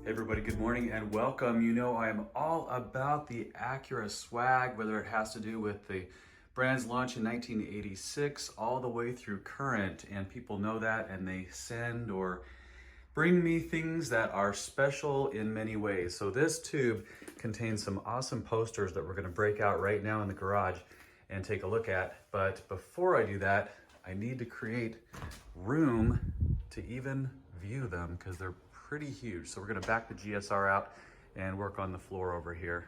Hey everybody, good morning and welcome. You know I am all about the Acura swag, whether it has to do with the brand's launch in 1986 all the way through current, and people know that and they send or bring me things that are special in many ways. So this tube contains some awesome posters that we're going to break out right now in the garage and take a look at. But before I do that, I need to create room to even view them because they're pretty huge. So we're going to back the GSR out and work on the floor over here.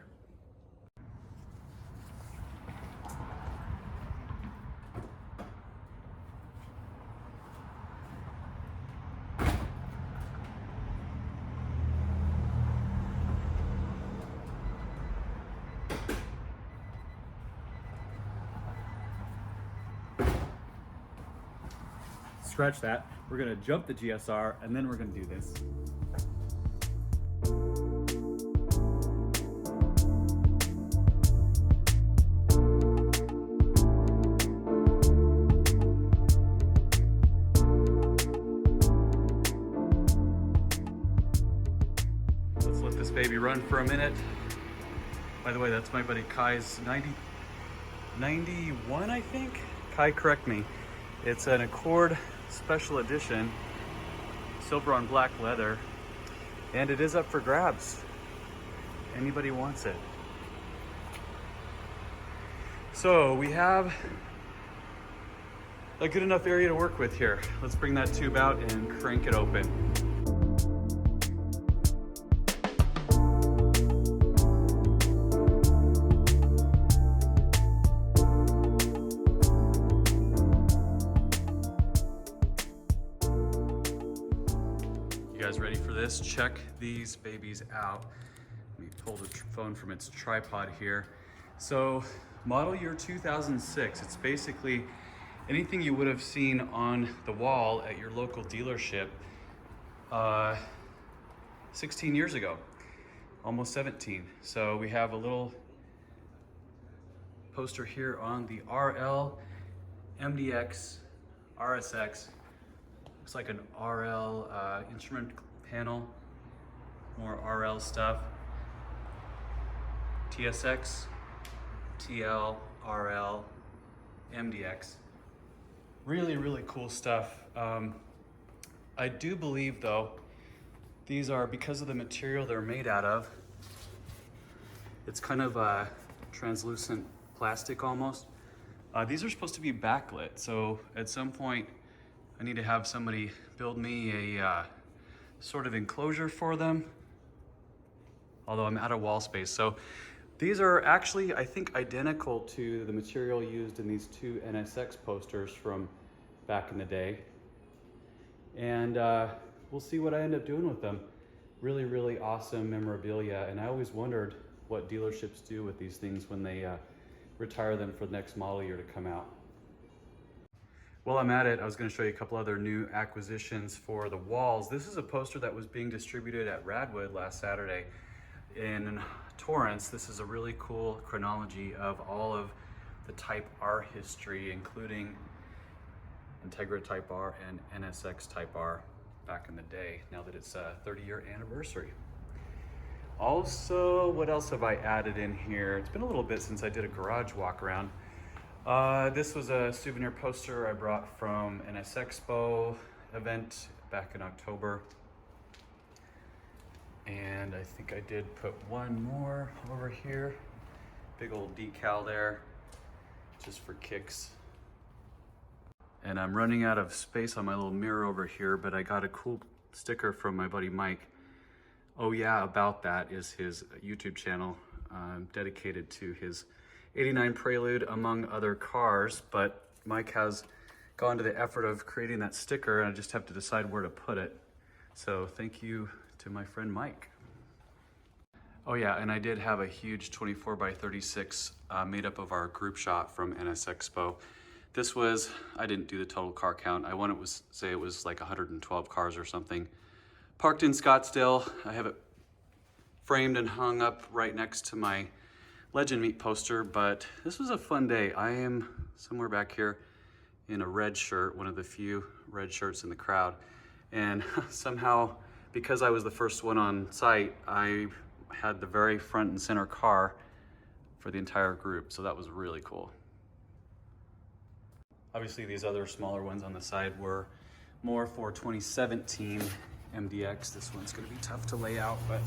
Scratch that. We're gonna jump the GSR and then we're gonna do this. Let's let this baby run for a minute. By the way, that's my buddy Kai's 91, I think? Kai, correct me. It's an Accord special edition, silver on black leather, and it is up for grabs. Anybody wants it. So we have a good enough area to work with here. Let's bring that tube out and crank it open. You guys ready for this? Check these babies out. Let me pull the phone from its tripod here. So, model year 2006. It's basically anything you would have seen on the wall at your local dealership 16 years ago, almost 17. So we have a little poster here on the RL, MDX, RSX. Looks like an RL instrument panel, more RL stuff. TSX, TL, RL, MDX. Really, really cool stuff. I do believe though, these are, because of the material they're made out of, it's kind of a translucent plastic almost. These are supposed to be backlit, so at some point I need to have somebody build me a sort of enclosure for them, although I'm out of wall space. So these are actually, I think, identical to the material used in these two NSX posters from back in the day. And we'll see what I end up doing with them. Really, really awesome memorabilia. And I always wondered what dealerships do with these things when they retire them for the next model year to come out. While I'm at it, I was going to show you a couple other new acquisitions for the walls. This is a poster that was being distributed at Radwood last Saturday in Torrance. This is a really cool chronology of all of the Type R history, including Integra Type R and NSX Type R back in the day, now that it's a 30-year anniversary. Also, what else have I added in here? It's been a little bit since I did a garage walk around. This was a souvenir poster I brought from NS Expo event back in October. And I think I did put one more over here. Big old decal there, just for kicks. And I'm running out of space on my little mirror over here, but I got a cool sticker from my buddy Mike. Oh yeah, About That is his YouTube channel dedicated to his 89 Prelude, among other cars, but Mike has gone to the effort of creating that sticker, and I just have to decide where to put it. So thank you to my friend Mike. Oh yeah, and I did have a huge 24 by 36 made up of our group shot from NS Expo. This was, I didn't do the total car count. I want to say it was like 112 cars or something. Parked in Scottsdale. I have it framed and hung up right next to my Legend Meet poster, but this was a fun day. I am somewhere back here in a red shirt, one of the few red shirts in the crowd, and somehow because I was the first one on site, I had the very front and center car for the entire group, so that was really cool. Obviously these other smaller ones on the side were more for 2017 MDX. This one's gonna be tough to lay out, but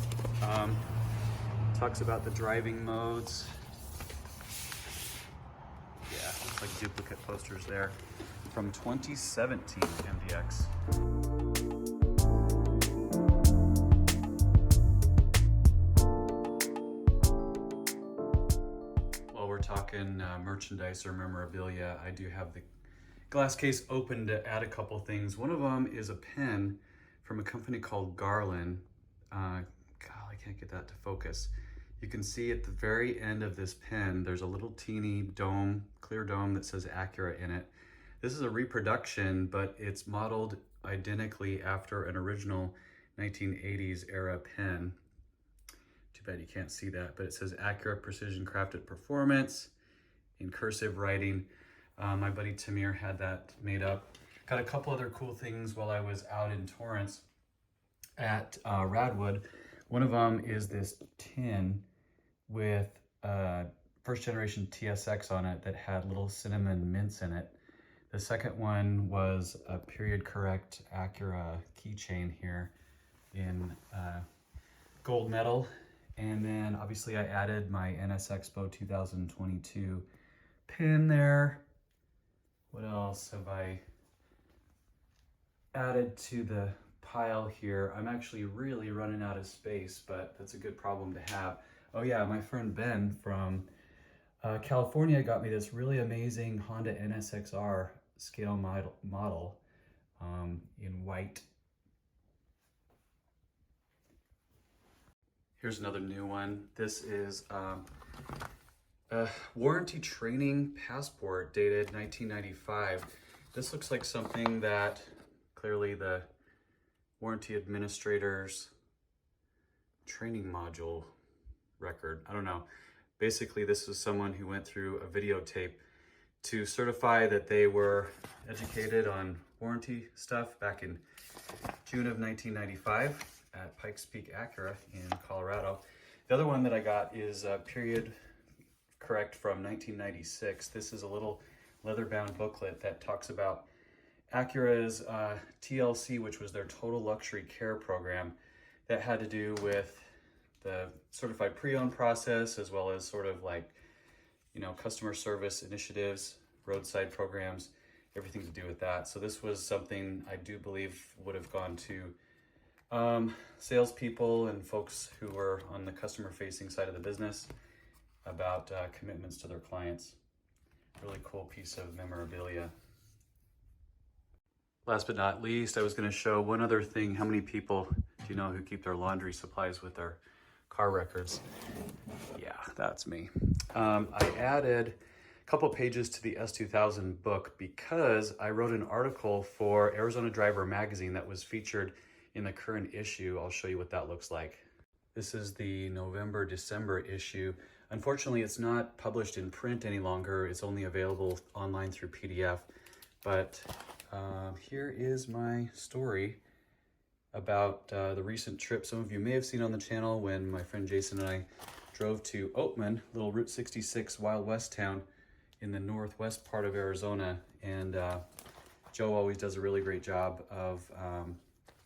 talks about the driving modes. Yeah, looks like duplicate posters there from 2017 MDX. While we're talking merchandise or memorabilia, I do have the glass case open to add a couple things. One of them is a pen from a company called Garland. God, I can't get that to focus. You can see at the very end of this pen, there's a little teeny dome, clear dome that says Acura in it. This is a reproduction, but it's modeled identically after an original 1980s era pen. Too bad you can't see that, but it says Acura Precision Crafted Performance in cursive writing. My buddy Tamir had that made up. Got a couple other cool things while I was out in Torrance at Radwood. One of them is this tin with first generation TSX on it that had little cinnamon mints in it. The second one was a period correct Acura keychain here in gold metal. And then obviously I added my NS Expo 2022 pin there. What else have I added to the pile here? I'm actually really running out of space, but that's a good problem to have. Oh yeah, my friend Ben from California got me this really amazing Honda NSXR scale model in white. Here's another new one. This is a warranty training passport dated 1995. This looks like something that clearly the warranty administrator's training module record. I don't know. Basically, this is someone who went through a videotape to certify that they were educated on warranty stuff back in June of 1995 at Pikes Peak Acura in Colorado. The other one that I got is period correct from 1996. This is a little leather-bound booklet that talks about Acura's TLC, which was their Total Luxury Care program that had to do with the certified pre-owned process, as well as sort of like, you know, customer service initiatives, roadside programs, everything to do with that. So this was something I do believe would have gone to salespeople and folks who were on the customer-facing side of the business about commitments to their clients. Really cool piece of memorabilia. Last but not least, I was going to show one other thing. How many people do you know who keep their laundry supplies with their car records? Yeah, that's me. I added a couple pages to the S2000 book because I wrote an article for Arizona Driver magazine that was featured in the current issue. I'll show you what that looks like. This is the November-December issue. Unfortunately, it's not published in print any longer. It's only available online through PDF. But here is my story about the recent trip some of you may have seen on the channel when my friend Jason and I drove to Oatman, little Route 66 Wild West town in the northwest part of Arizona. And Joe always does a really great job of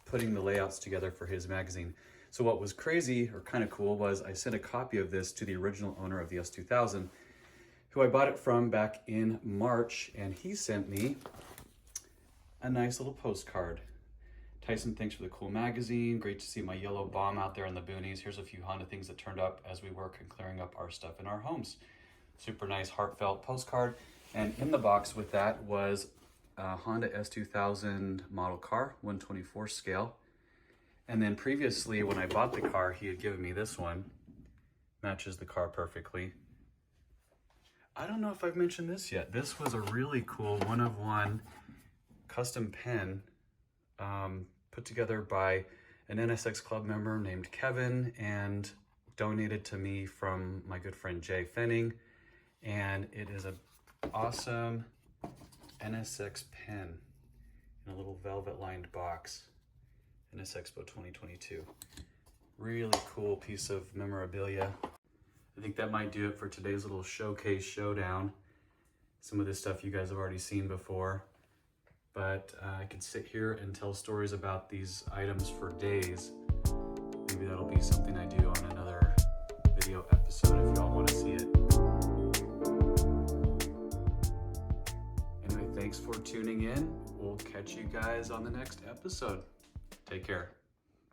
putting the layouts together for his magazine. So what was crazy or kind of cool was I sent a copy of this to the original owner of the S2000, who I bought it from back in March, and he sent me a nice little postcard. Tyson, thanks for the cool magazine. Great to see my yellow bomb out there in the boonies. Here's a few Honda things that turned up as we work on clearing up our stuff in our homes. Super nice, heartfelt postcard. And in the box with that was a Honda S2000 model car, 1/24 scale. And then previously, when I bought the car, he had given me this one. Matches the car perfectly. I don't know if I've mentioned this yet. This was a really cool one-of-one custom pen put together by an NSX Club member named Kevin and donated to me from my good friend Jay Fenning. And it is an awesome NSX pen in a little velvet lined box. NS Expo 2022. Really cool piece of memorabilia. I think that might do it for today's little showcase showdown. Some of this stuff you guys have already seen before, but I could sit here and tell stories about these items for days. Maybe that'll be something I do on another video episode if y'all want to see it. Anyway, thanks for tuning in. We'll catch you guys on the next episode. Take care.